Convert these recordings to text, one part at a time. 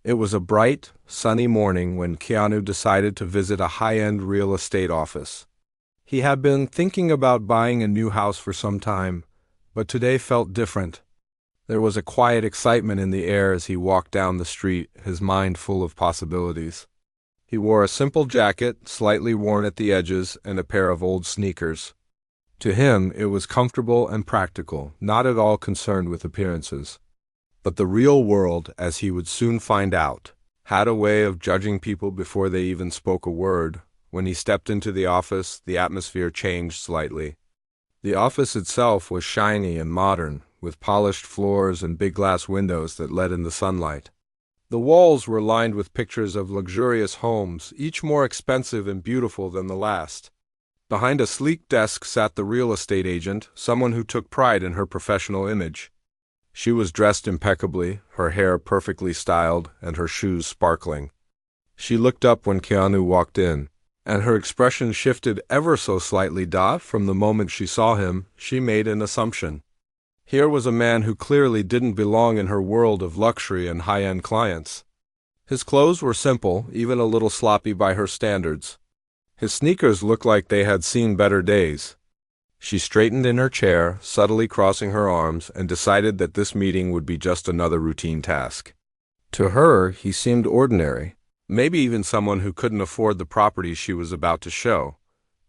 It was a bright, sunny morning when Keanu decided to visit a high-end real estate office. He had been thinking about buying a new house for some time, but today felt different. There was a quiet excitement in the air as he walked down the street, his mind full of possibilities. He wore a simple jacket, slightly worn at the edges, and a pair of old sneakers. To him, it was comfortable and practical, not at all concerned with appearances. But the real world, as he would soon find out, had a way of judging people before they even spoke a word. When he stepped into the office, the atmosphere changed slightly. The office itself was shiny and modern, with polished floors and big glass windows that let in the sunlight. The walls were lined with pictures of luxurious homes, each more expensive and beautiful than the last. Behind a sleek desk sat the real estate agent, someone who took pride in her professional image. She was dressed impeccably, her hair perfectly styled, and her shoes sparkling. She looked up when Keanu walked in, and her expression shifted ever so slightly. From the moment she saw him, she made an assumption. Here was a man who clearly didn't belong in her world of luxury and high-end clients. His clothes were simple, even a little sloppy by her standards. His sneakers looked like they had seen better days. She straightened in her chair, subtly crossing her arms, and decided that this meeting would be just another routine task. To her, he seemed ordinary, maybe even someone who couldn't afford the properties she was about to show.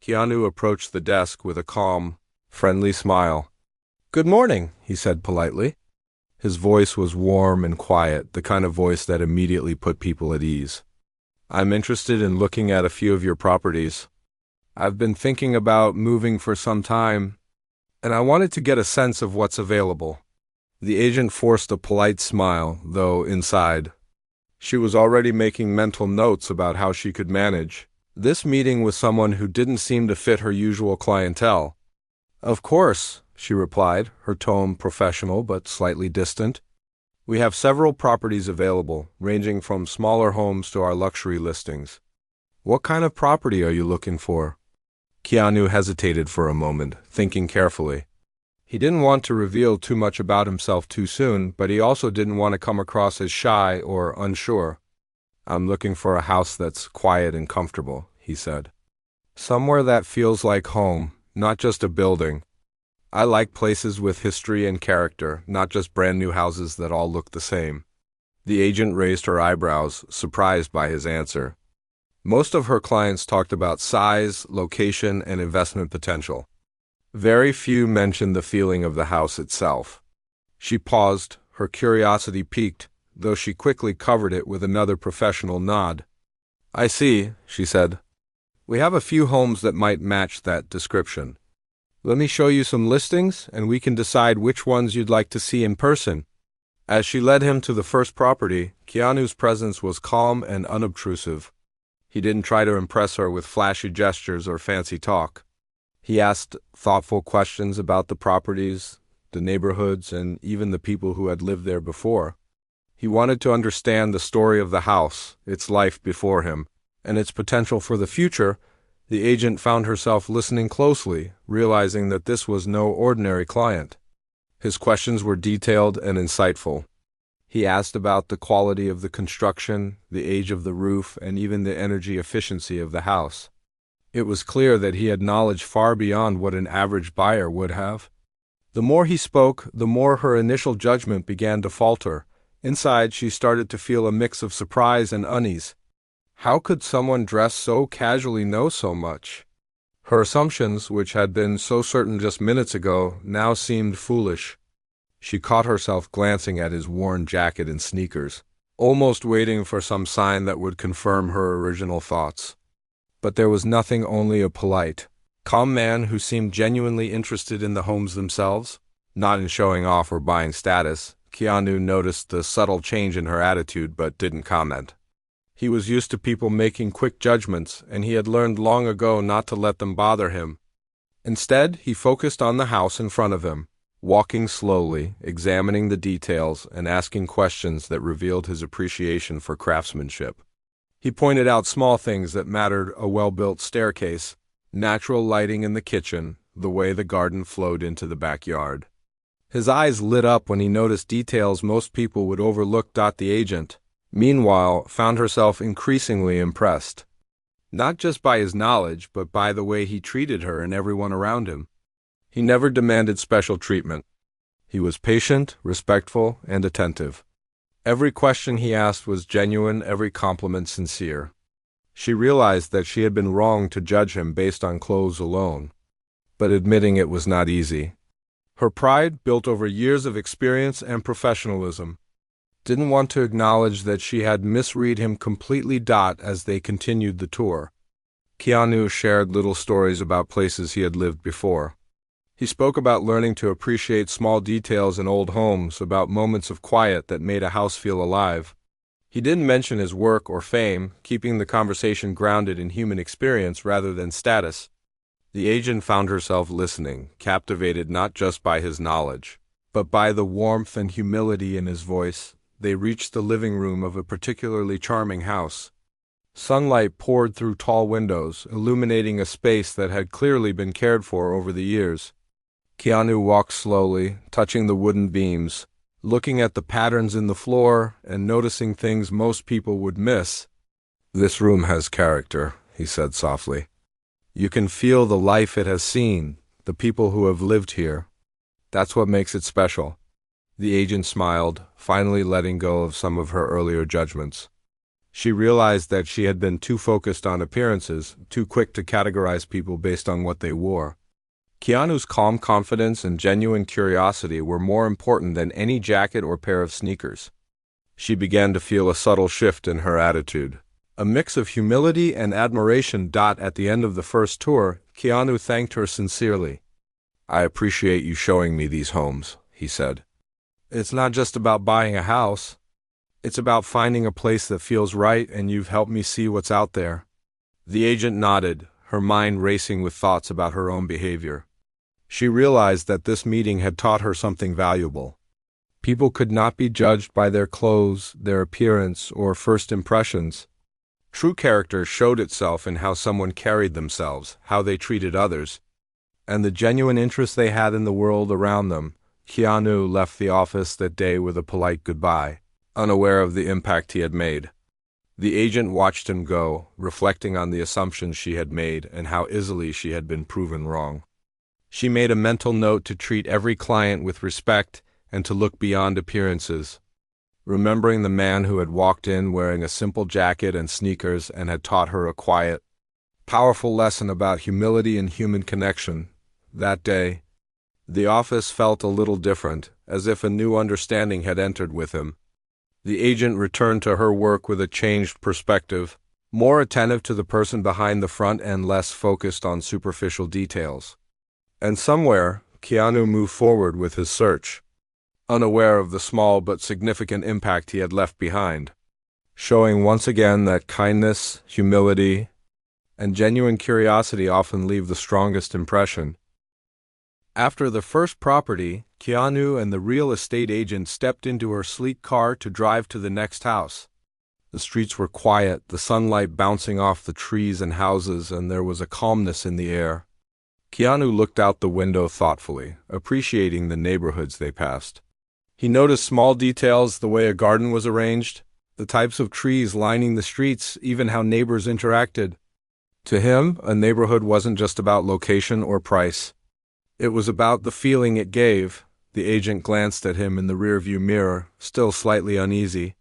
Keanu approached the desk with a calm, friendly smile. "Good morning," he said politely. His voice was warm and quiet, the kind of voice that immediately put people at ease. "I'm interested in looking at a few of your properties. I've been thinking about moving for some time, and I wanted to get a sense of what's available." The agent forced a polite smile, though inside, she was already making mental notes about how she could manage this meeting with someone who didn't seem to fit her usual clientele. "Of course," she replied, her tone professional but slightly distant. "We have several properties available, ranging from smaller homes to our luxury listings. What kind of property are you looking for?" Keanu hesitated for a moment, thinking carefully. He didn't want to reveal too much about himself too soon, but he also didn't want to come across as shy or unsure. "I'm looking for a house that's quiet and comfortable," he said. "Somewhere that feels like home, not just a building. I like places with history and character, not just brand new houses that all look the same." The agent raised her eyebrows, surprised by his answer. Most of her clients talked about size, location, and investment potential. Very few mentioned the feeling of the house itself. She paused, her curiosity piqued, though she quickly covered it with another professional nod. "I see," she said. "We have a few homes that might match that description. Let me show you some listings, and we can decide which ones you'd like to see in person." As she led him to the first property, Keanu's presence was calm and unobtrusive. He didn't try to impress her with flashy gestures or fancy talk. He asked thoughtful questions about the properties, the neighborhoods, and even the people who had lived there before. He wanted to understand the story of the house, its life before him, and its potential for the future. The agent found herself listening closely, realizing that this was no ordinary client. His questions were detailed and insightful. He asked about the quality of the construction, the age of the roof, and even the energy efficiency of the house. It was clear that he had knowledge far beyond what an average buyer would have. The more he spoke, the more her initial judgment began to falter. Inside, she started to feel a mix of surprise and unease. How could someone dressed so casually know so much? Her assumptions, which had been so certain just minutes ago, now seemed foolish. She caught herself glancing at his worn jacket and sneakers, almost waiting for some sign that would confirm her original thoughts. But there was nothing, only a polite, calm man who seemed genuinely interested in the homes themselves, not in showing off or buying status. Keanu noticed the subtle change in her attitude but didn't comment. He was used to people making quick judgments, and he had learned long ago not to let them bother him. Instead, he focused on the house in front of him, walking slowly, examining the details, and asking questions that revealed his appreciation for craftsmanship. He pointed out small things that mattered: a well-built staircase, natural lighting in the kitchen, the way the garden flowed into the backyard. His eyes lit up when he noticed details most people would overlook. The agent, Meanwhile, found herself increasingly impressed, not just by his knowledge, but by the way he treated her and everyone around him. He never demanded special treatment. He was patient, respectful, and attentive. Every question he asked was genuine, every compliment sincere. She realized that she had been wrong to judge him based on clothes alone, but admitting it was not easy. Her pride, built over years of experience and professionalism, didn't want to acknowledge that she had misread him completely. As they continued the tour, Keanu shared little stories about places he had lived before. He spoke about learning to appreciate small details in old homes, about moments of quiet that made a house feel alive. He didn't mention his work or fame, keeping the conversation grounded in human experience rather than status. The agent found herself listening, captivated not just by his knowledge, but by the warmth and humility in his voice. They reached the living room of a particularly charming house. Sunlight poured through tall windows, illuminating a space that had clearly been cared for over the years. Keanu walked slowly, touching the wooden beams, looking at the patterns in the floor and noticing things most people would miss. "This room has character," he said softly. "You can feel the life it has seen, the people who have lived here. That's what makes it special." The agent smiled, finally letting go of some of her earlier judgments. She realized that she had been too focused on appearances, too quick to categorize people based on what they wore. Keanu's calm confidence and genuine curiosity were more important than any jacket or pair of sneakers. She began to feel a subtle shift in her attitude, a mix of humility and admiration. At the end of the first tour, Keanu thanked her sincerely. "I appreciate you showing me these homes," he said. "It's not just about buying a house. It's about finding a place that feels right, and you've helped me see what's out there." The agent nodded, her mind racing with thoughts about her own behavior. She realized that this meeting had taught her something valuable. People could not be judged by their clothes, their appearance, or first impressions. True character showed itself in how someone carried themselves, how they treated others, and the genuine interest they had in the world around them. Keanu left the office that day with a polite goodbye, unaware of the impact he had made. The agent watched him go, reflecting on the assumptions she had made and how easily she had been proven wrong. She made a mental note to treat every client with respect and to look beyond appearances, remembering the man who had walked in wearing a simple jacket and sneakers and had taught her a quiet, powerful lesson about humility and human connection. That day, the office felt a little different, as if a new understanding had entered with him. The agent returned to her work with a changed perspective, more attentive to the person behind the front and less focused on superficial details. And somewhere, Keanu moved forward with his search, unaware of the small but significant impact he had left behind, showing once again that kindness, humility, and genuine curiosity often leave the strongest impression. After the first property, Keanu and the real estate agent stepped into her sleek car to drive to the next house. The streets were quiet, the sunlight bouncing off the trees and houses, and there was a calmness in the air. Keanu looked out the window thoughtfully, appreciating the neighborhoods they passed. He noticed small details, the way a garden was arranged, the types of trees lining the streets, even how neighbors interacted. To him, a neighborhood wasn't just about location or price. It was about the feeling it gave. The agent glanced at him in the rearview mirror, still slightly uneasy.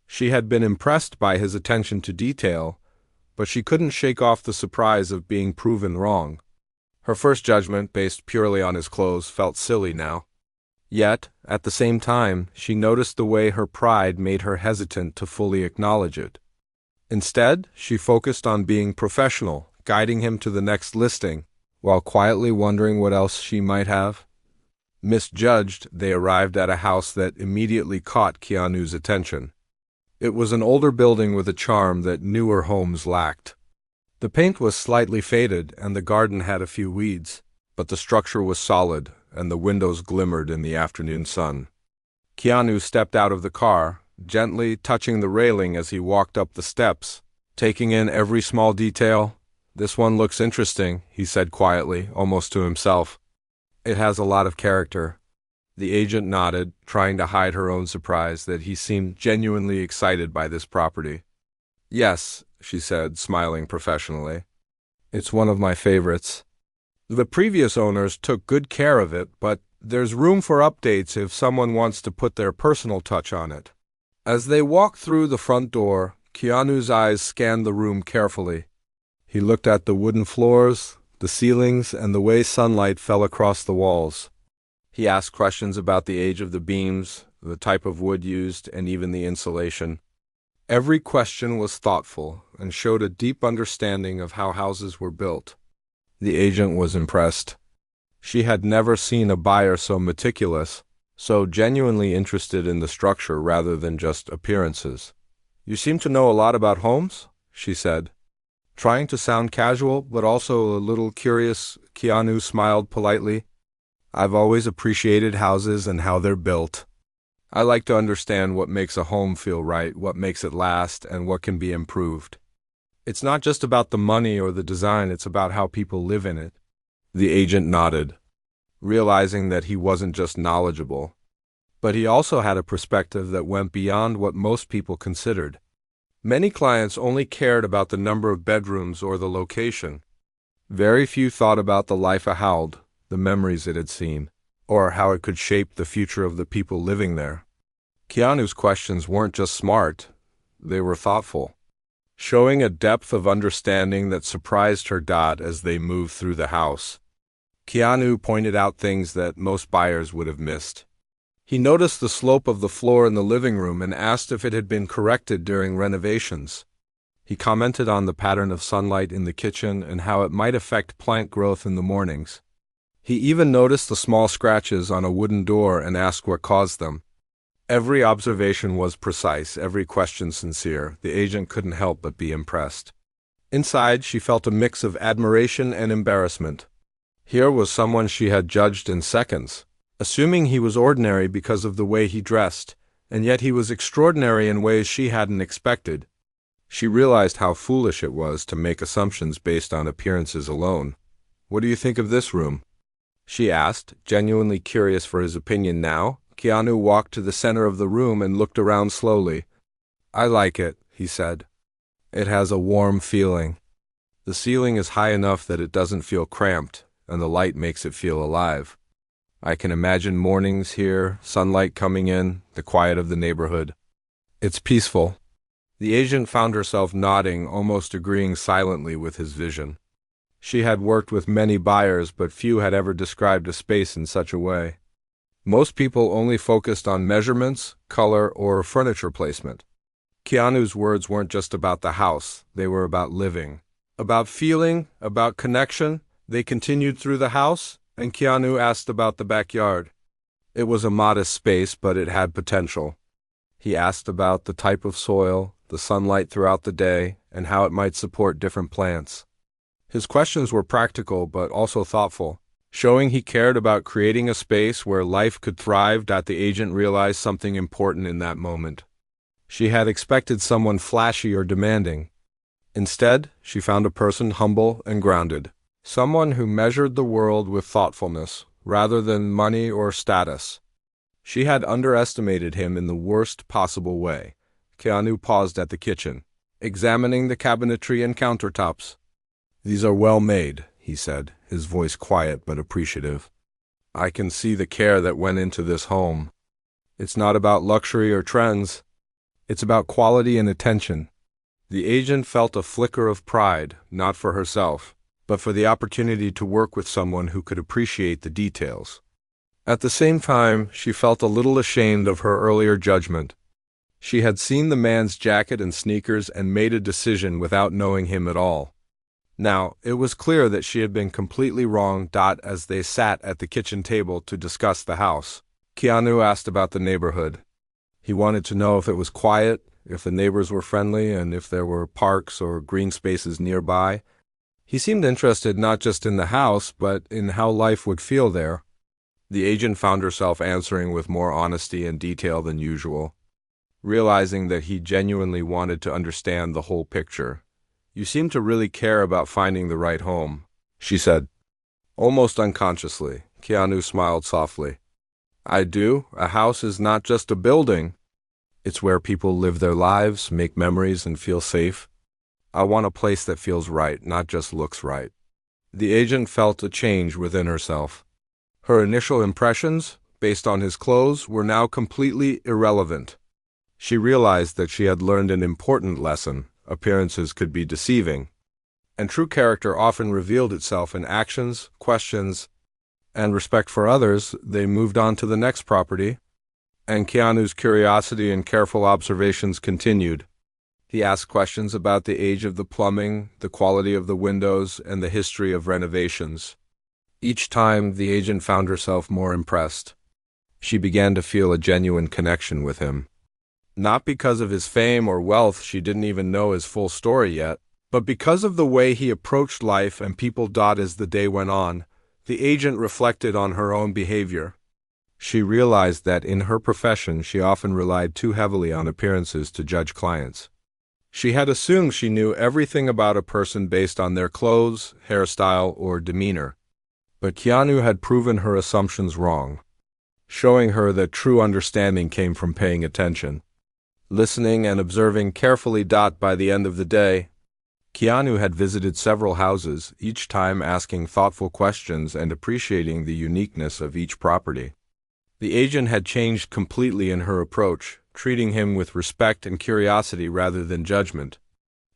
She had been impressed by his attention to detail, but she couldn't shake off the surprise of being proven wrong. Her first judgment, based purely on his clothes, felt silly now. Yet, at the same time, she noticed the way her pride made her hesitant to fully acknowledge it. Instead, she focused on being professional, guiding him to the next listing, while quietly wondering what else she might have misjudged. They arrived at a house that immediately caught Keanu's attention. It was an older building with a charm that newer homes lacked. The paint was slightly faded and the garden had a few weeds, but the structure was solid and the windows glimmered in the afternoon sun. Keanu stepped out of the car, gently touching the railing as he walked up the steps, taking in every small detail. "This one looks interesting," he said quietly, almost to himself. "It has a lot of character." The agent nodded, trying to hide her own surprise that he seemed genuinely excited by this property. Yes, she said, smiling professionally. It's one of my favorites. The previous owners took good care of it, but there's room for updates if someone wants to put their personal touch on it. As they walked through the front door, Keanu's eyes scanned the room carefully. He looked at the wooden floors, the ceilings, and the way sunlight fell across the walls. He asked questions about the age of the beams, the type of wood used, and even the insulation. Every question was thoughtful and showed a deep understanding of how houses were built. The agent was impressed. She had never seen a buyer so meticulous, so genuinely interested in the structure rather than just appearances. You seem to know a lot about homes, she said. Trying to sound casual, but also a little curious, Keanu smiled politely. I've always appreciated houses and how they're built. I like to understand what makes a home feel right, what makes it last, and what can be improved. It's not just about the money or the design, it's about how people live in it. The agent nodded, realizing that he wasn't just knowledgeable, but he also had a perspective that went beyond what most people considered. Many clients only cared about the number of bedrooms or the location. Very few thought about the life it held, the memories it had seen, or how it could shape the future of the people living there. Keanu's questions weren't just smart, they were thoughtful, showing a depth of understanding that surprised her dad as they moved through the house. Keanu pointed out things that most buyers would have missed. He noticed the slope of the floor in the living room and asked if it had been corrected during renovations. He commented on the pattern of sunlight in the kitchen and how it might affect plant growth in the mornings. He even noticed the small scratches on a wooden door and asked what caused them. Every observation was precise, every question sincere. The agent couldn't help but be impressed. Inside, she felt a mix of admiration and embarrassment. Here was someone she had judged in seconds, assuming he was ordinary because of the way he dressed, and yet he was extraordinary in ways she hadn't expected. She realized how foolish it was to make assumptions based on appearances alone. "What do you think of this room?" she asked, genuinely curious for his opinion now. Keanu walked to the center of the room and looked around slowly. "I like it," he said. "It has a warm feeling. The ceiling is high enough that it doesn't feel cramped, and the light makes it feel alive. I can imagine mornings here, sunlight coming in, the quiet of the neighborhood. It's peaceful." The agent found herself nodding, almost agreeing silently with his vision. She had worked with many buyers, but few had ever described a space in such a way. Most people only focused on measurements, color, or furniture placement. Keanu's words weren't just about the house, they were about living, about feeling, about connection. They continued through the house, and Keanu asked about the backyard. It was a modest space, but it had potential. He asked about the type of soil, the sunlight throughout the day, and how it might support different plants. His questions were practical but also thoughtful, showing he cared about creating a space where life could thrive. The agent realized something important in that moment. She had expected someone flashy or demanding. Instead, she found a person humble and grounded, someone who measured the world with thoughtfulness, rather than money or status. She had underestimated him in the worst possible way. Keanu paused at the kitchen, examining the cabinetry and countertops. "These are well made," he said, his voice quiet but appreciative. "I can see the care that went into this home. It's not about luxury or trends. It's about quality and attention." The agent felt a flicker of pride, not for herself, but for the opportunity to work with someone who could appreciate the details. At the same time, she felt a little ashamed of her earlier judgment. She had seen the man's jacket and sneakers and made a decision without knowing him at all. Now, it was clear that she had been completely wrong. As they sat at the kitchen table to discuss the house, Keanu asked about the neighborhood. He wanted to know if it was quiet, if the neighbors were friendly, and if there were parks or green spaces nearby. He seemed interested not just in the house, but in how life would feel there. The agent found herself answering with more honesty and detail than usual, realizing that he genuinely wanted to understand the whole picture. "You seem to really care about finding the right home," she said, almost unconsciously. Keanu smiled softly. I do. A house is not just a building. It's where people live their lives, make memories, and feel safe. I want a place that feels right, not just looks right. The agent felt a change within herself. Her initial impressions, based on his clothes, were now completely irrelevant. She realized that she had learned an important lesson. Appearances could be deceiving, and true character often revealed itself in actions, questions, and respect for others. They moved on to the next property, and Keanu's curiosity and careful observations continued. He asked questions about the age of the plumbing, the quality of the windows, and the history of renovations. Each time, the agent found herself more impressed. She began to feel a genuine connection with him. Not because of his fame or wealth, she didn't even know his full story yet, but because of the way he approached life and people. As the day went on, the agent reflected on her own behavior. She realized that in her profession she often relied too heavily on appearances to judge clients. She had assumed she knew everything about a person based on their clothes, hairstyle, or demeanor. But Keanu had proven her assumptions wrong, showing her that true understanding came from paying attention, listening, and observing carefully. By the end of the day, Keanu had visited several houses, each time asking thoughtful questions and appreciating the uniqueness of each property. The agent had changed completely in her approach, treating him with respect and curiosity rather than judgment.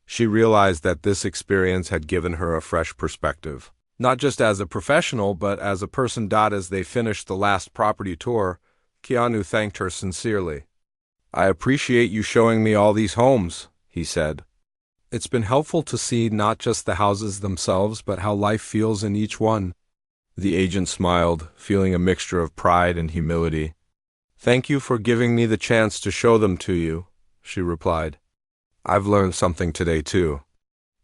She realized that this experience had given her a fresh perspective, not just as a professional, but as a person. As they finished the last property tour, Keanu thanked her sincerely. "I appreciate you showing me all these homes," he said. "It's been helpful to see not just the houses themselves, but how life feels in each one." The agent smiled, feeling a mixture of pride and humility. "Thank you for giving me the chance to show them to you," she replied. "I've learned something today, too."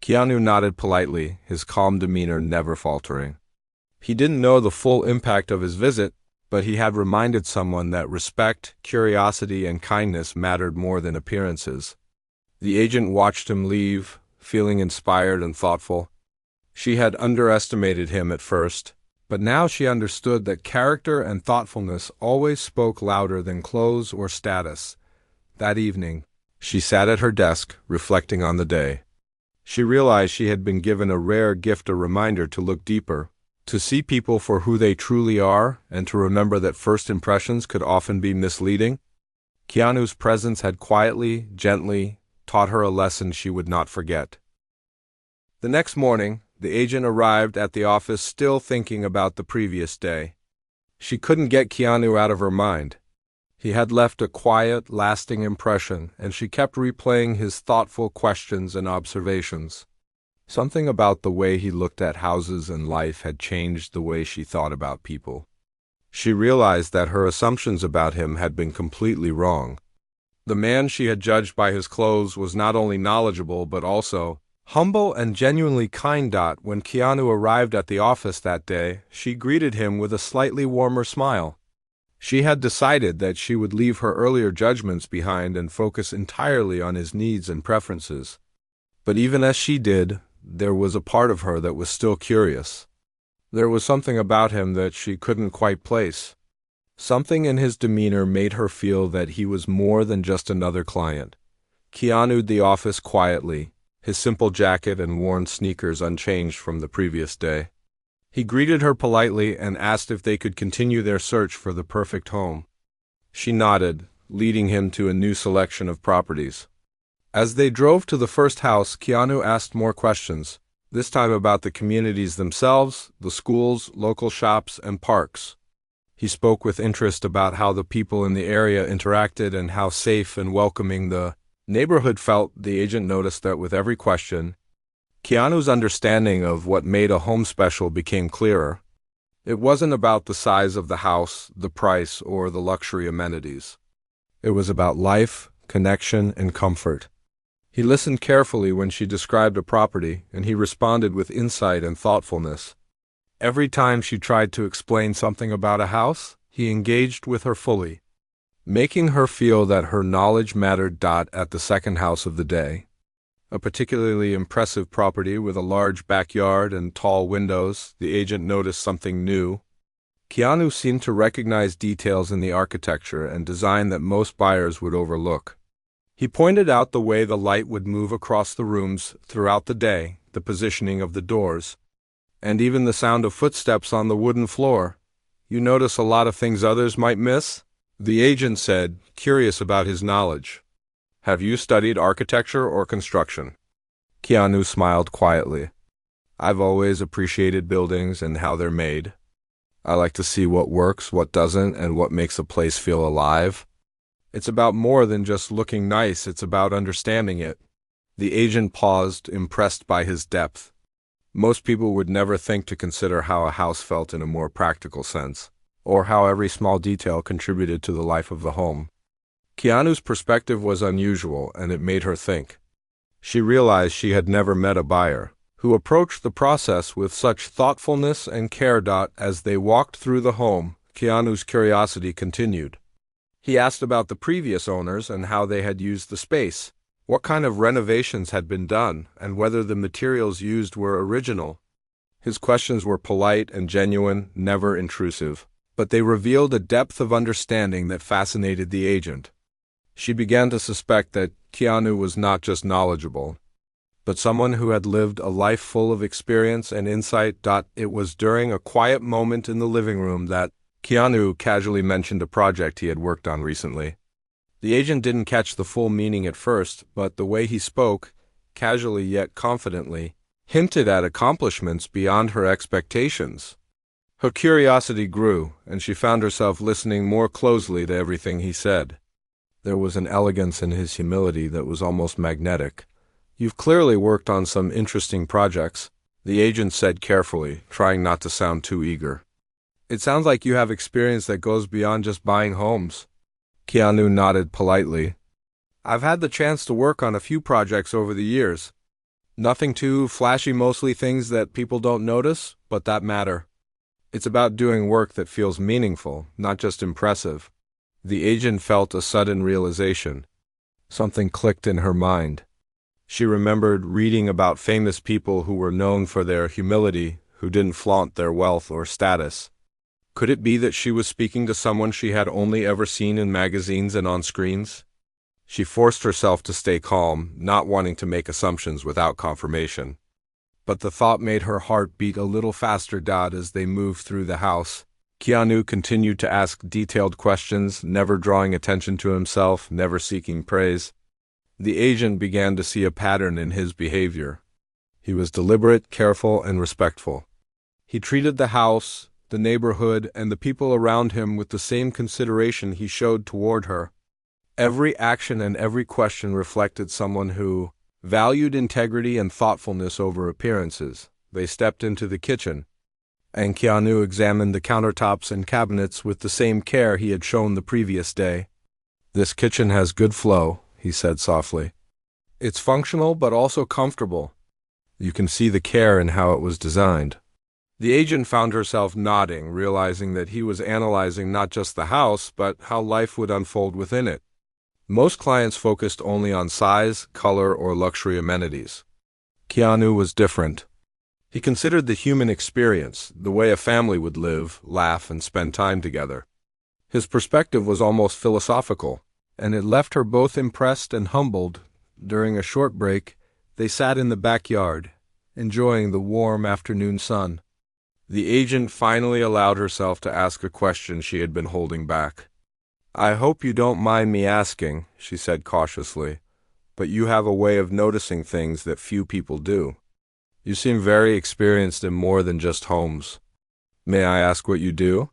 Keanu nodded politely, his calm demeanor never faltering. He didn't know the full impact of his visit, but he had reminded someone that respect, curiosity, and kindness mattered more than appearances. The agent watched him leave, feeling inspired and thoughtful. She had underestimated him at first, but now she understood that character and thoughtfulness always spoke louder than clothes or status. That evening, she sat at her desk, reflecting on the day. She realized she had been given a rare gift, a reminder to look deeper, to see people for who they truly are, and to remember that first impressions could often be misleading. Keanu's presence had quietly, gently, taught her a lesson she would not forget. The next morning, the agent arrived at the office still thinking about the previous day. She couldn't get Keanu out of her mind. He had left a quiet, lasting impression, and she kept replaying his thoughtful questions and observations. Something about the way he looked at houses and life had changed the way she thought about people. She realized that her assumptions about him had been completely wrong. The man she had judged by his clothes was not only knowledgeable but also humble and genuinely kind. When Keanu arrived at the office that day, she greeted him with a slightly warmer smile. She had decided that she would leave her earlier judgments behind and focus entirely on his needs and preferences. But even as she did, there was a part of her that was still curious. There was something about him that she couldn't quite place. Something in his demeanor made her feel that he was more than just another client. Keanu entered the office quietly, his simple jacket and worn sneakers unchanged from the previous day. He greeted her politely and asked if they could continue their search for the perfect home. She nodded, leading him to a new selection of properties. As they drove to the first house, Keanu asked more questions, this time about the communities themselves, the schools, local shops, and parks. He spoke with interest about how the people in the area interacted and how safe and welcoming the neighborhood felt. The agent noticed that with every question, Keanu's understanding of what made a home special became clearer. It wasn't about the size of the house, the price, or the luxury amenities. It was about life, connection, and comfort. He listened carefully when she described a property, and he responded with insight and thoughtfulness. Every time she tried to explain something about a house, he engaged with her fully, making her feel that her knowledge mattered. At the second house of the day, a particularly impressive property with a large backyard and tall windows, the agent noticed something new. Keanu seemed to recognize details in the architecture and design that most buyers would overlook. He pointed out the way the light would move across the rooms throughout the day, the positioning of the doors, and even the sound of footsteps on the wooden floor. "You notice a lot of things others might miss?" the agent said, curious about his knowledge. "Have you studied architecture or construction?" Keanu smiled quietly. "I've always appreciated buildings and how they're made. I like to see what works, what doesn't, and what makes a place feel alive. It's about more than just looking nice, it's about understanding it." The agent paused, impressed by his depth. Most people would never think to consider how a house felt in a more practical sense, or how every small detail contributed to the life of the home. Keanu's perspective was unusual, and it made her think. She realized she had never met a buyer who approached the process with such thoughtfulness and care. As they walked through the home, Keanu's curiosity continued. He asked about the previous owners and how they had used the space, what kind of renovations had been done, and whether the materials used were original. His questions were polite and genuine, never intrusive, but they revealed a depth of understanding that fascinated the agent. She began to suspect that Keanu was not just knowledgeable, but someone who had lived a life full of experience and insight. It was during a quiet moment in the living room that Keanu casually mentioned a project he had worked on recently. The agent didn't catch the full meaning at first, but the way he spoke, casually yet confidently, hinted at accomplishments beyond her expectations. Her curiosity grew, and she found herself listening more closely to everything he said. There was an elegance in his humility that was almost magnetic. "You've clearly worked on some interesting projects," the agent said carefully, trying not to sound too eager. "It sounds like you have experience that goes beyond just buying homes." Keanu nodded politely. "I've had the chance to work on a few projects over the years. Nothing too flashy, mostly things that people don't notice, but that matter. It's about doing work that feels meaningful, not just impressive." The agent felt a sudden realization. Something clicked in her mind. She remembered reading about famous people who were known for their humility, who didn't flaunt their wealth or status. Could it be that she was speaking to someone she had only ever seen in magazines and on screens? She forced herself to stay calm, not wanting to make assumptions without confirmation. But the thought made her heart beat a little faster. As they moved through the house, Keanu continued to ask detailed questions, never drawing attention to himself, never seeking praise. The agent began to see a pattern in his behavior. He was deliberate, careful, and respectful. He treated the house, the neighborhood, and the people around him with the same consideration he showed toward her. Every action and every question reflected someone who valued integrity and thoughtfulness over appearances. They stepped into the kitchen, and Keanu examined the countertops and cabinets with the same care he had shown the previous day. "This kitchen has good flow," he said softly. "It's functional but also comfortable. You can see the care in how it was designed." The agent found herself nodding, realizing that he was analyzing not just the house, but how life would unfold within it. Most clients focused only on size, color, or luxury amenities. Keanu was different. He considered the human experience, the way a family would live, laugh, and spend time together. His perspective was almost philosophical, and it left her both impressed and humbled. During a short break, they sat in the backyard, enjoying the warm afternoon sun. The agent finally allowed herself to ask a question she had been holding back. "I hope you don't mind me asking," she said cautiously, "but you have a way of noticing things that few people do. You seem very experienced in more than just homes. May I ask what you do?"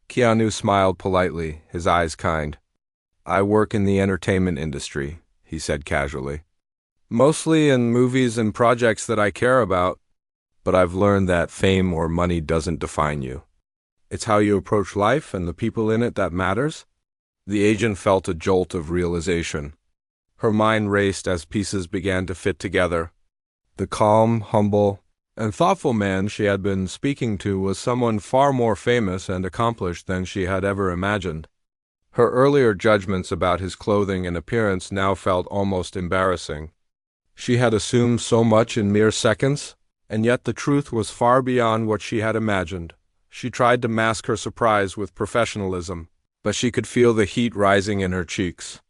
Keanu smiled politely, his eyes kind. "I work in the entertainment industry," he said casually. "Mostly in movies and projects that I care about. But I've learned that fame or money doesn't define you. It's how you approach life and the people in it that matters." The agent felt a jolt of realization. Her mind raced as pieces began to fit together. The calm, humble, and thoughtful man she had been speaking to was someone far more famous and accomplished than she had ever imagined. Her earlier judgments about his clothing and appearance now felt almost embarrassing. She had assumed so much in mere seconds, and yet the truth was far beyond what she had imagined. She tried to mask her surprise with professionalism, but she could feel the heat rising in her cheeks.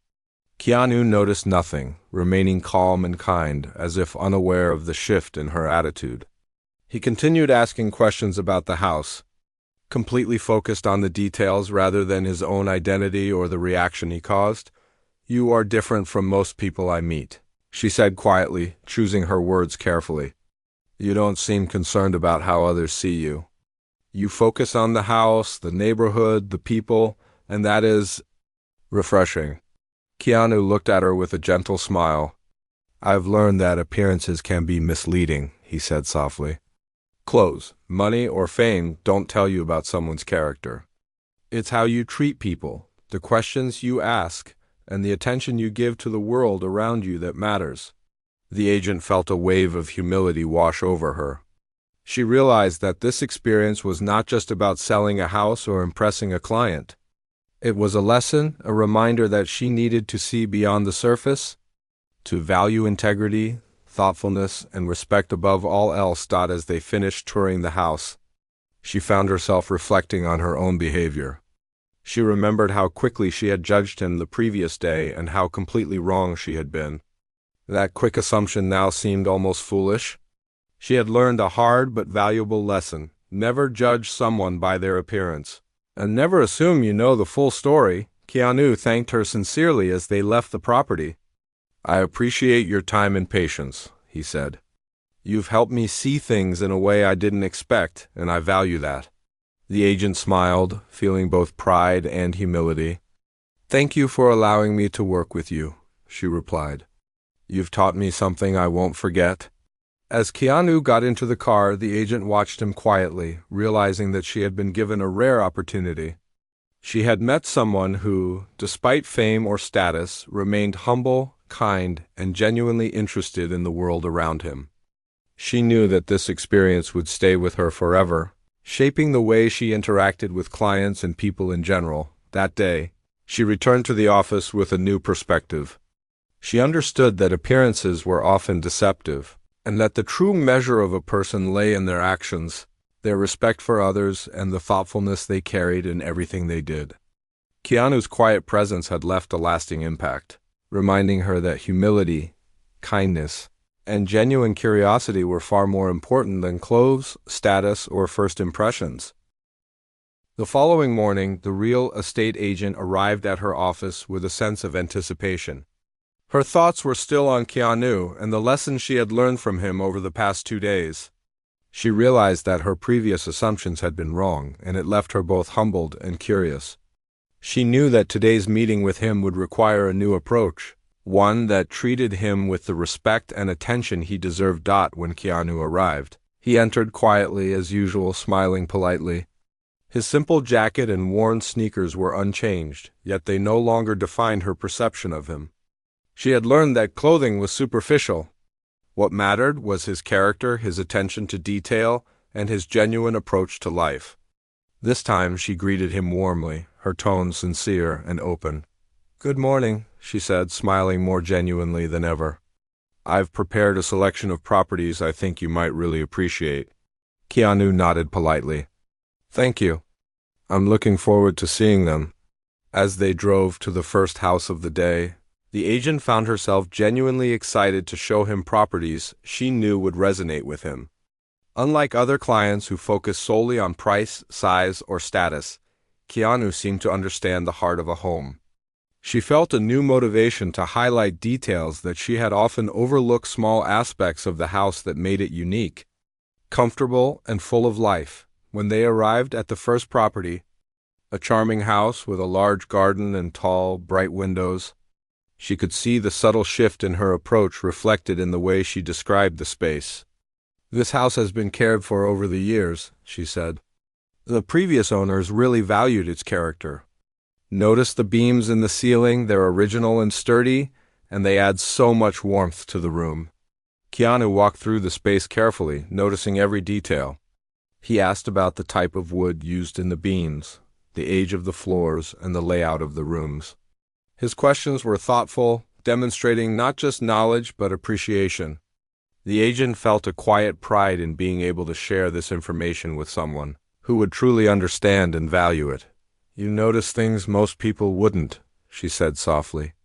Keanu noticed nothing, remaining calm and kind, as if unaware of the shift in her attitude. He continued asking questions about the house, completely focused on the details rather than his own identity or the reaction he caused. "You are different from most people I meet," she said quietly, choosing her words carefully. "You don't seem concerned about how others see you. You focus on the house, the neighborhood, the people, and that is refreshing." Keanu looked at her with a gentle smile. "I've learned that appearances can be misleading," he said softly. "Clothes, money, or fame don't tell you about someone's character. It's how you treat people, the questions you ask, and the attention you give to the world around you that matters." The agent felt a wave of humility wash over her. She realized that this experience was not just about selling a house or impressing a client. It was a lesson, a reminder that she needed to see beyond the surface, to value integrity, thoughtfulness, and respect above all else. As they finished touring the house, she found herself reflecting on her own behavior. She remembered how quickly she had judged him the previous day and how completely wrong she had been. That quick assumption now seemed almost foolish. She had learned a hard but valuable lesson: never judge someone by their appearance, and never assume you know the full story. Keanu thanked her sincerely as they left the property. "I appreciate your time and patience," he said. "You've helped me see things in a way I didn't expect, and I value that." The agent smiled, feeling both pride and humility. "Thank you for allowing me to work with you," she replied. "You've taught me something I won't forget." As Keanu got into the car, the agent watched him quietly, realizing that she had been given a rare opportunity. She had met someone who, despite fame or status, remained humble, kind, and genuinely interested in the world around him. She knew that this experience would stay with her forever, shaping the way she interacted with clients and people in general. That day, she returned to the office with a new perspective. She understood that appearances were often deceptive, and that the true measure of a person lay in their actions, their respect for others, and the thoughtfulness they carried in everything they did. Keanu's quiet presence had left a lasting impact, reminding her that humility, kindness, and genuine curiosity were far more important than clothes, status, or first impressions. The following morning, the real estate agent arrived at her office with a sense of anticipation. Her thoughts were still on Keanu and the lessons she had learned from him over the past 2 days. She realized that her previous assumptions had been wrong, and it left her both humbled and curious. She knew that today's meeting with him would require a new approach, one that treated him with the respect and attention he deserved. When Keanu arrived, he entered quietly as usual, smiling politely. His simple jacket and worn sneakers were unchanged, yet they no longer defined her perception of him. She had learned that clothing was superficial. What mattered was his character, his attention to detail, and his genuine approach to life. This time she greeted him warmly, her tone sincere and open. "Good morning," she said, smiling more genuinely than ever. "I've prepared a selection of properties I think you might really appreciate." Keanu nodded politely. "Thank you. I'm looking forward to seeing them." As they drove to the first house of the day, the agent found herself genuinely excited to show him properties she knew would resonate with him. Unlike other clients who focus solely on price, size, or status, Keanu seemed to understand the heart of a home. She felt a new motivation to highlight details that she had often overlooked, small aspects of the house that made it unique, comfortable, and full of life. When they arrived at the first property, a charming house with a large garden and tall, bright windows, she could see the subtle shift in her approach reflected in the way she described the space. "This house has been cared for over the years," she said. "The previous owners really valued its character. Notice the beams in the ceiling, they're original and sturdy, and they add so much warmth to the room." Keanu walked through the space carefully, noticing every detail. He asked about the type of wood used in the beams, the age of the floors, and the layout of the rooms. His questions were thoughtful, demonstrating not just knowledge but appreciation. The agent felt a quiet pride in being able to share this information with someone who would truly understand and value it. You notice things most people wouldn't, she said softly.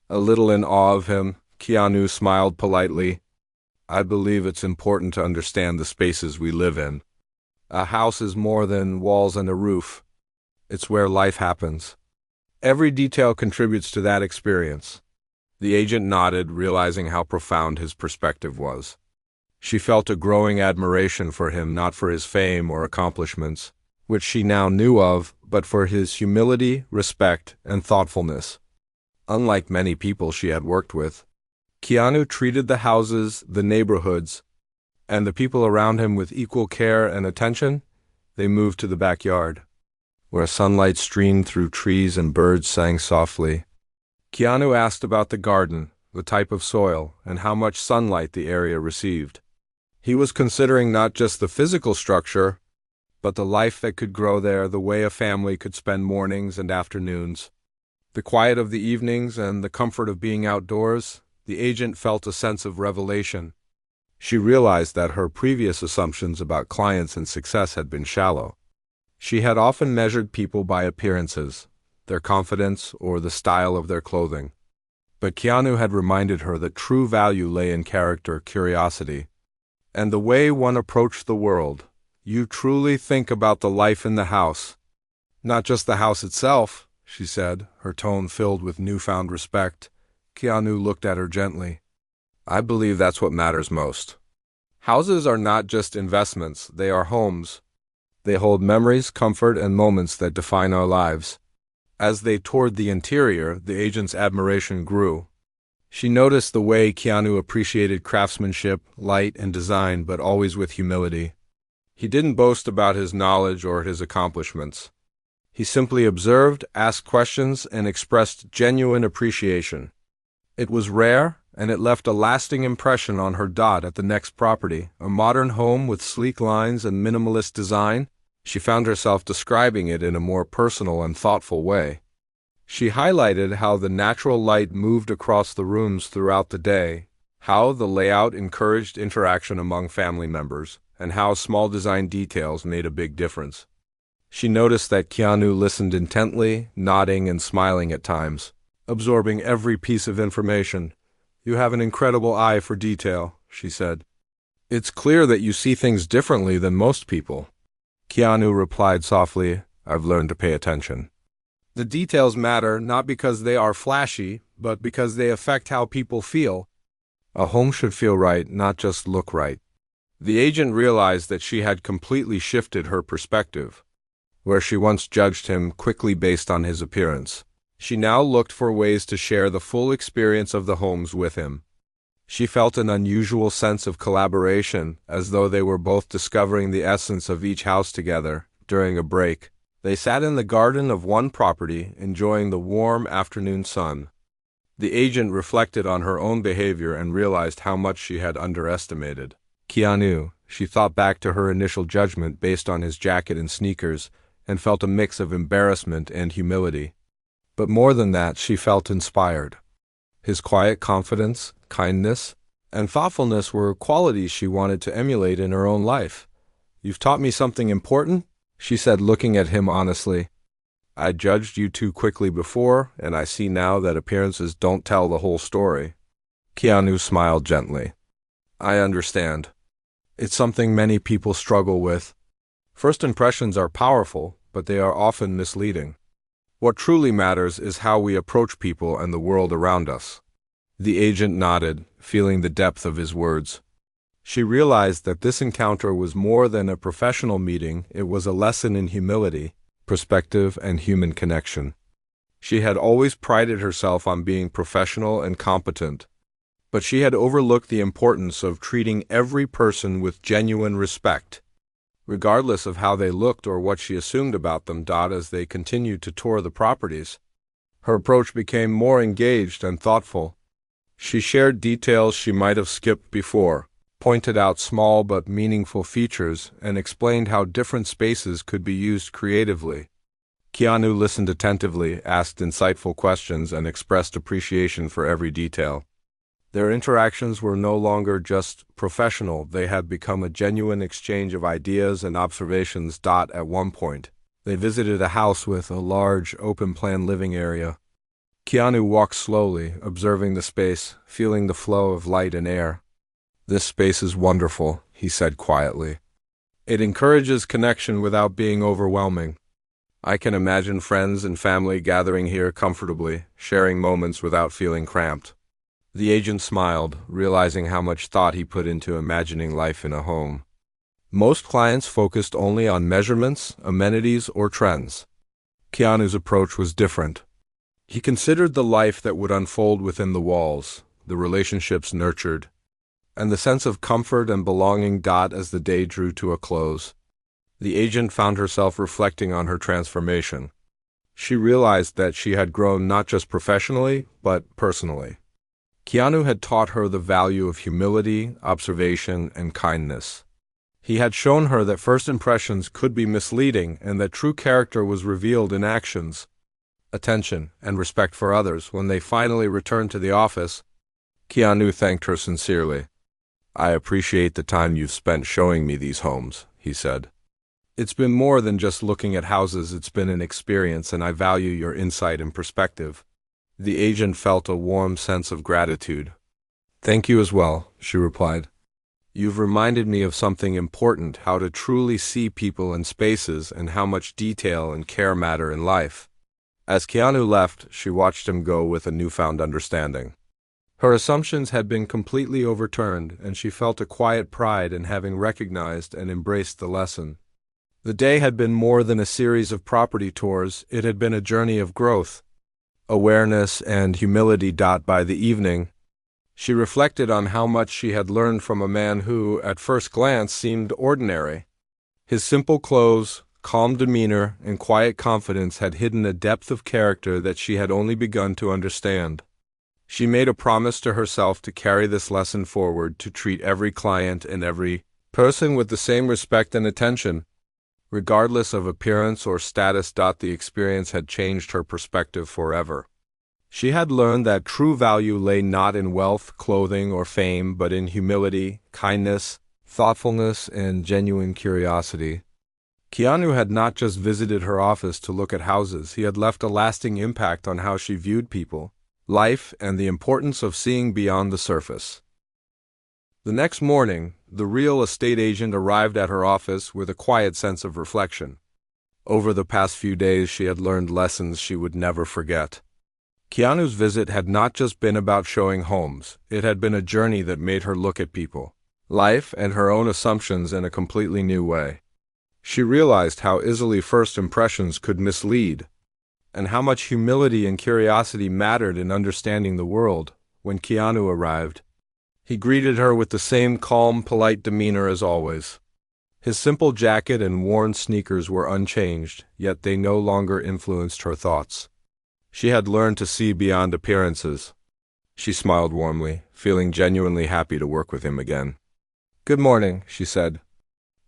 A little in awe of him, Keanu smiled politely. I believe it's important to understand the spaces we live in. A house is more than walls and a roof. It's where life happens. Every detail contributes to that experience. The agent nodded, realizing how profound his perspective was. She felt a growing admiration for him, not for his fame or accomplishments, which she now knew of, but for his humility, respect, and thoughtfulness. Unlike many people she had worked with, Keanu treated the houses, the neighborhoods, and the people around him with equal care and attention. They moved to the backyard, where sunlight streamed through trees and birds sang softly. Keanu asked about the garden, the type of soil, and how much sunlight the area received. He was considering not just the physical structure, but the life that could grow there, the way a family could spend mornings and afternoons. The quiet of the evenings and the comfort of being outdoors. The agent felt a sense of revelation. She realized that her previous assumptions about clients and success had been shallow. She had often measured people by appearances, their confidence, or the style of their clothing. But Keanu had reminded her that true value lay in character, curiosity, and the way one approached the world. You truly think about the life in the house. Not just the house itself, she said, her tone filled with newfound respect. Keanu looked at her gently. I believe that's what matters most. Houses are not just investments, they are homes. They hold memories, comfort, and moments that define our lives. As they toured the interior, the agent's admiration grew. She noticed the way Keanu appreciated craftsmanship, light, and design, but always with humility. He didn't boast about his knowledge or his accomplishments. He simply observed, asked questions, and expressed genuine appreciation. It was rare, and it left a lasting impression on her. At the next property, a modern home with sleek lines and minimalist design, she found herself describing it in a more personal and thoughtful way. She highlighted how the natural light moved across the rooms throughout the day, how the layout encouraged interaction among family members, and how small design details made a big difference. She noticed that Keanu listened intently, nodding and smiling at times, absorbing every piece of information. You have an incredible eye for detail, she said. It's clear that you see things differently than most people. Keanu replied softly, I've learned to pay attention. The details matter not because they are flashy, but because they affect how people feel. A home should feel right, not just look right. The agent realized that she had completely shifted her perspective. Where she once judged him quickly based on his appearance, she now looked for ways to share the full experience of the homes with him. She felt an unusual sense of collaboration, as though they were both discovering the essence of each house together. During a break, they sat in the garden of one property, enjoying the warm afternoon sun. The agent reflected on her own behavior and realized how much she had underestimated Keanu. She thought back to her initial judgment based on his jacket and sneakers, and felt a mix of embarrassment and humility. But more than that, she felt inspired. His quiet confidence, kindness, and thoughtfulness were qualities she wanted to emulate in her own life. You've taught me something important, she said, looking at him honestly. I judged you too quickly before, and I see now that appearances don't tell the whole story. Keanu smiled gently. I understand. It's something many people struggle with. First impressions are powerful, but they are often misleading. What truly matters is how we approach people and the world around us. The agent nodded, feeling the depth of his words. She realized that this encounter was more than a professional meeting. It was a lesson in humility, perspective, and human connection. She had always prided herself on being professional and competent, but she had overlooked the importance of treating every person with genuine respect, regardless of how they looked or what she assumed about them. As they continued to tour the properties, her approach became more engaged and thoughtful. She shared details she might have skipped before, pointed out small but meaningful features, and explained how different spaces could be used creatively. Keanu listened attentively, asked insightful questions, and expressed appreciation for every detail. Their interactions were no longer just professional, they had become a genuine exchange of ideas and observations. At one point, they visited a house with a large, open-plan living area. Keanu walked slowly, observing the space, feeling the flow of light and air. "This space is wonderful," he said quietly. "It encourages connection without being overwhelming. I can imagine friends and family gathering here comfortably, sharing moments without feeling cramped." The agent smiled, realizing how much thought he put into imagining life in a home. Most clients focused only on measurements, amenities, or trends. Keanu's approach was different. He considered the life that would unfold within the walls, the relationships nurtured, and the sense of comfort and belonging. As the day drew to a close, the agent found herself reflecting on her transformation. She realized that she had grown not just professionally, but personally. Keanu had taught her the value of humility, observation, and kindness. He had shown her that first impressions could be misleading and that true character was revealed in actions, attention, and respect for others. When they finally returned to the office, Keanu thanked her sincerely. "I appreciate the time you've spent showing me these homes," he said. "It's been more than just looking at houses, it's been an experience, and I value your insight and perspective." The agent felt a warm sense of gratitude. "Thank you as well," she replied. "You've reminded me of something important, how to truly see people and spaces and how much detail and care matter in life." As Keanu left, she watched him go with a newfound understanding. Her assumptions had been completely overturned, and she felt a quiet pride in having recognized and embraced the lesson. The day had been more than a series of property tours, it had been a journey of growth, awareness, and humility. By the evening, she reflected on how much she had learned from a man who, at first glance, seemed ordinary. His simple clothes, calm demeanor, and quiet confidence had hidden a depth of character that she had only begun to understand. She made a promise to herself to carry this lesson forward, to treat every client and every person with the same respect and attention, regardless of appearance or status. The experience had changed her perspective forever. She had learned that true value lay not in wealth, clothing, or fame, but in humility, kindness, thoughtfulness, and genuine curiosity. Keanu had not just visited her office to look at houses, he had left a lasting impact on how she viewed people, life, and the importance of seeing beyond the surface. The next morning, the real estate agent arrived at her office with a quiet sense of reflection. Over the past few days, she had learned lessons she would never forget. Keanu's visit had not just been about showing homes, it had been a journey that made her look at people, life, and her own assumptions in a completely new way. She realized how easily first impressions could mislead, and how much humility and curiosity mattered in understanding the world. When Keanu arrived, he greeted her with the same calm, polite demeanor as always. His simple jacket and worn sneakers were unchanged, yet they no longer influenced her thoughts. She had learned to see beyond appearances. She smiled warmly, feeling genuinely happy to work with him again. "Good morning," she said.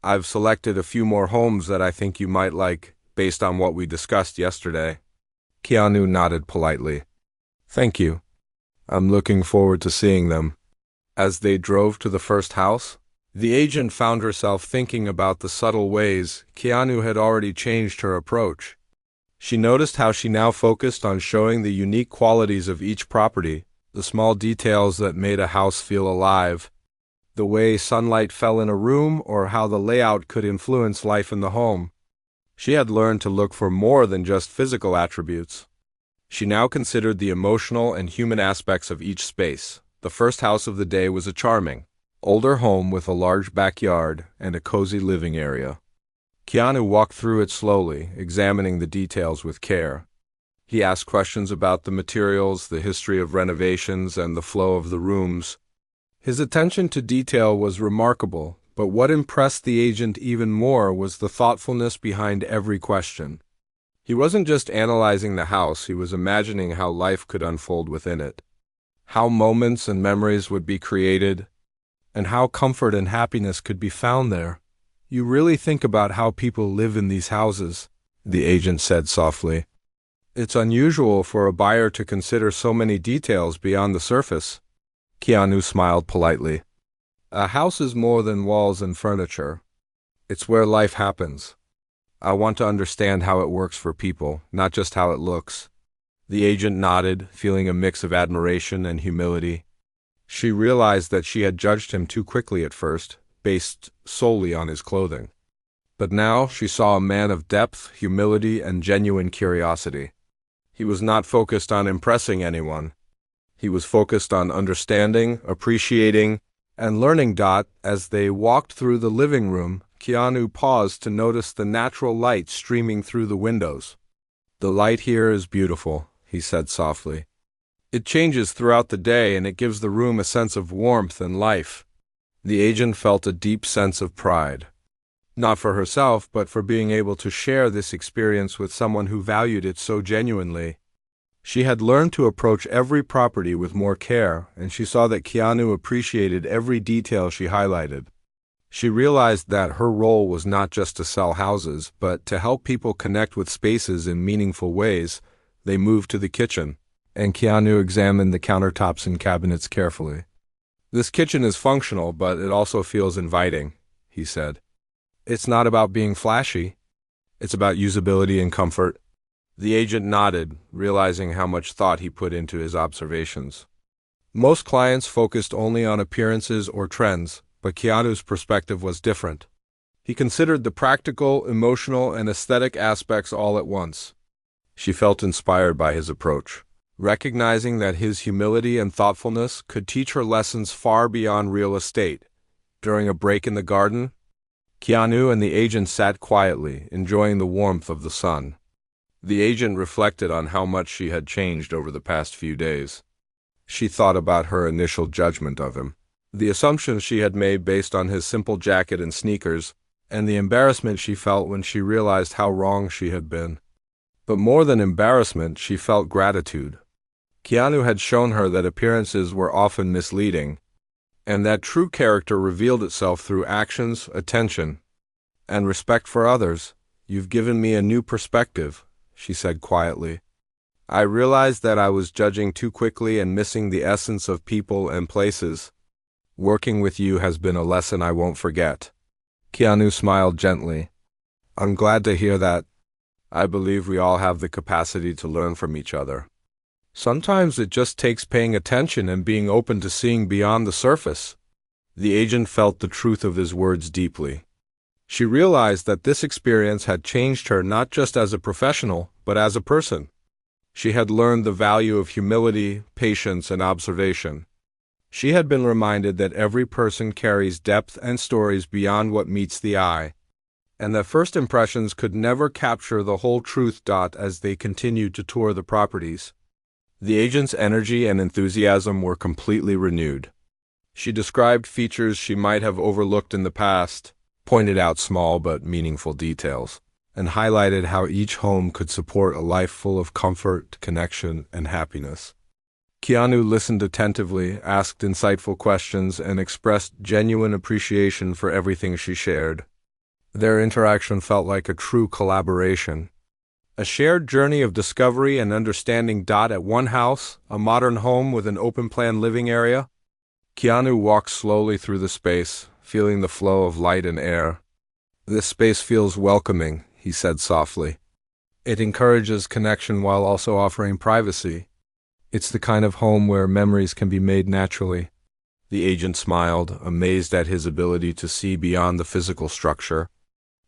"I've selected a few more homes that I think you might like, based on what we discussed yesterday." Keanu nodded politely. "Thank you. I'm looking forward to seeing them." As they drove to the first house, the agent found herself thinking about the subtle ways Keanu had already changed her approach. She noticed how she now focused on showing the unique qualities of each property, the small details that made a house feel alive, the way sunlight fell in a room, or how the layout could influence life in the home. She had learned to look for more than just physical attributes. She now considered the emotional and human aspects of each space. The first house of the day was a charming, older home with a large backyard and a cozy living area. Keanu walked through it slowly, examining the details with care. He asked questions about the materials, the history of renovations, and the flow of the rooms. His attention to detail was remarkable, but what impressed the agent even more was the thoughtfulness behind every question. He wasn't just analyzing the house, he was imagining how life could unfold within it, how moments and memories would be created, and how comfort and happiness could be found there. "You really think about how people live in these houses," the agent said softly. "It's unusual for a buyer to consider so many details beyond the surface." Keanu smiled politely. A house is more than walls and furniture. It's where life happens. I want to understand how it works for people, not just how it looks. The agent nodded, feeling a mix of admiration and humility. She realized that she had judged him too quickly at first, based solely on his clothing. But now she saw a man of depth, humility, and genuine curiosity. He was not focused on impressing anyone. He was focused on understanding, appreciating, and learning. As they walked through the living room, Keanu paused to notice the natural light streaming through the windows. "The light here is beautiful," he said softly. "It changes throughout the day and it gives the room a sense of warmth and life." The agent felt a deep sense of pride. Not for herself, but for being able to share this experience with someone who valued it so genuinely. She had learned to approach every property with more care, and she saw that Keanu appreciated every detail she highlighted. She realized that her role was not just to sell houses, but to help people connect with spaces in meaningful ways. They moved to the kitchen, and Keanu examined the countertops and cabinets carefully. "This kitchen is functional, but it also feels inviting," he said. "It's not about being flashy. It's about usability and comfort." The agent nodded, realizing how much thought he put into his observations. Most clients focused only on appearances or trends, but Keanu's perspective was different. He considered the practical, emotional, and aesthetic aspects all at once. She felt inspired by his approach, recognizing that his humility and thoughtfulness could teach her lessons far beyond real estate. During a break in the garden, Keanu and the agent sat quietly, enjoying the warmth of the sun. The agent reflected on how much she had changed over the past few days. She thought about her initial judgment of him, the assumptions she had made based on his simple jacket and sneakers, and the embarrassment she felt when she realized how wrong she had been. But more than embarrassment, she felt gratitude. Keanu had shown her that appearances were often misleading, and that true character revealed itself through actions, attention, and respect for others. "You've given me a new perspective," she said quietly. "I realized that I was judging too quickly and missing the essence of people and places. Working with you has been a lesson I won't forget." Keanu smiled gently. "I'm glad to hear that. I believe we all have the capacity to learn from each other. Sometimes it just takes paying attention and being open to seeing beyond the surface." The agent felt the truth of his words deeply. She realized that this experience had changed her not just as a professional, but as a person. She had learned the value of humility, patience, and observation. She had been reminded that every person carries depth and stories beyond what meets the eye, and that first impressions could never capture the whole truth. As they continued to tour the properties, the agent's energy and enthusiasm were completely renewed. She described features she might have overlooked in the past, pointed out small but meaningful details, and highlighted how each home could support a life full of comfort, connection, and happiness. Keanu listened attentively, asked insightful questions, and expressed genuine appreciation for everything she shared. Their interaction felt like a true collaboration, a shared journey of discovery and understanding. At one house, a modern home with an open-plan living area, Keanu walked slowly through the space, feeling the flow of light and air. "This space feels welcoming," he said softly. "It encourages connection while also offering privacy. It's the kind of home where memories can be made naturally." The agent smiled, amazed at his ability to see beyond the physical structure.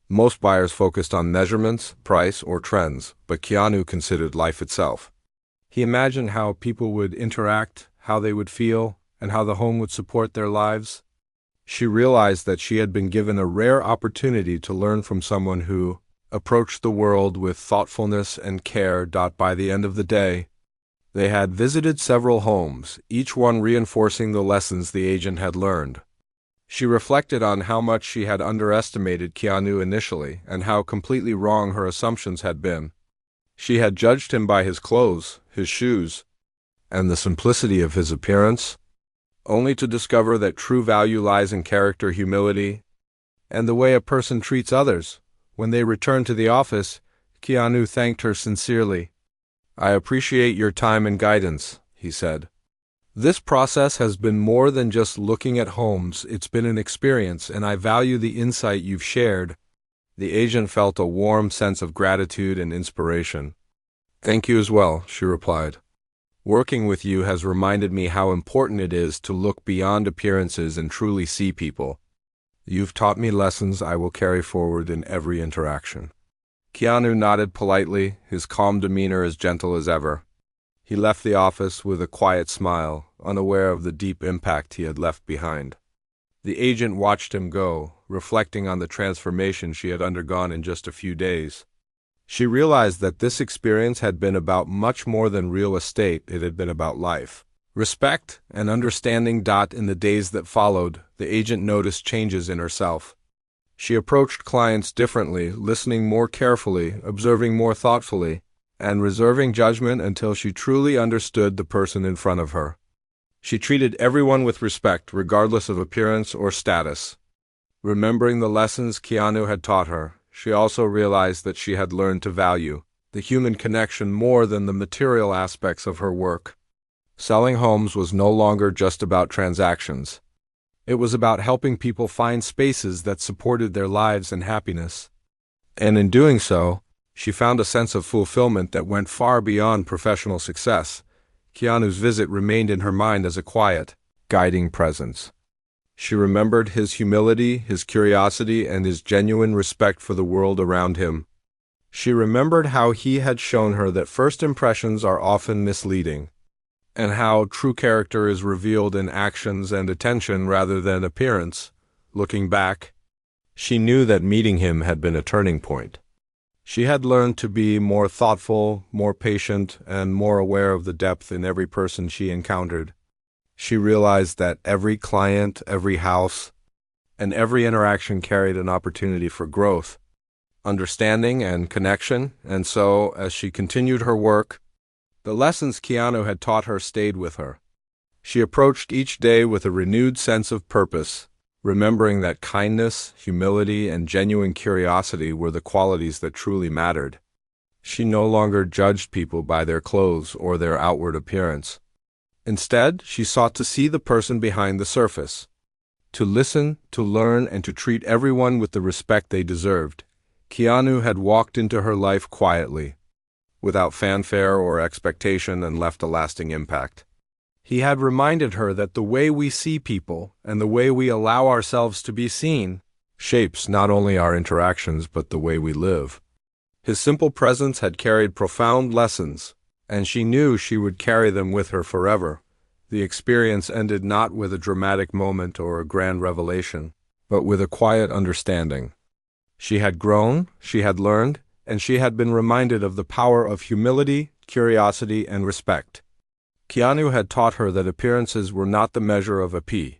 Most buyers focused on measurements, price, or trends, but Keanu considered life itself. He imagined how people would interact, how they would feel, and how the home would support their lives. She realized that she had been given a rare opportunity to learn from someone who approached the world with thoughtfulness and care. By the end of the day, they had visited several homes, each one reinforcing the lessons the agent had learned. She reflected on how much she had underestimated Keanu initially and how completely wrong her assumptions had been. She had judged him by his clothes, his shoes, and the simplicity of his appearance, only to discover that true value lies in character, humility, and the way a person treats others. When they returned to the office, Keanu thanked her sincerely. "I appreciate your time and guidance," he said. This process has been more than just looking at homes, it's been an experience, and I value the insight you've shared." The agent felt a warm sense of gratitude and inspiration. "Thank you as well," she replied. "Working with you has reminded me how important it is to look beyond appearances and truly see people. You've taught me lessons I will carry forward in every interaction." Keanu nodded politely, his calm demeanor as gentle as ever. He left the office with a quiet smile, unaware of the deep impact he had left behind. The agent watched him go, reflecting on the transformation she had undergone in just a few days. She realized that this experience had been about much more than real estate, it had been about life. Respect and understanding. In the days that followed, the agent noticed changes in herself. She approached clients differently, listening more carefully, observing more thoughtfully, and reserving judgment until she truly understood the person in front of her. She treated everyone with respect, regardless of appearance or status. Remembering the lessons Keanu had taught her, she also realized that she had learned to value the human connection more than the material aspects of her work. Selling homes was no longer just about transactions. It was about helping people find spaces that supported their lives and happiness. And in doing so, she found a sense of fulfillment that went far beyond professional success. Keanu's visit remained in her mind as a quiet, guiding presence. She remembered his humility, his curiosity, and his genuine respect for the world around him. She remembered how he had shown her that first impressions are often misleading, and how true character is revealed in actions and attention rather than appearance. Looking back, she knew that meeting him had been a turning point. She had learned to be more thoughtful, more patient, and more aware of the depth in every person she encountered. She realized that every client, every house, and every interaction carried an opportunity for growth, understanding, and connection, and so, as she continued her work, the lessons Keanu had taught her stayed with her. She approached each day with a renewed sense of purpose, remembering that kindness, humility, and genuine curiosity were the qualities that truly mattered. She no longer judged people by their clothes or their outward appearance. Instead, she sought to see the person behind the surface, to listen, to learn, and to treat everyone with the respect they deserved. Keanu had walked into her life quietly, without fanfare or expectation, and left a lasting impact. He had reminded her that the way we see people and the way we allow ourselves to be seen shapes not only our interactions but the way we live. His simple presence had carried profound lessons, and she knew she would carry them with her forever. The experience ended not with a dramatic moment or a grand revelation, but with a quiet understanding. She had grown, she had learned, and she had been reminded of the power of humility, curiosity, and respect. Keanu had taught her that appearances were not the measure of a P.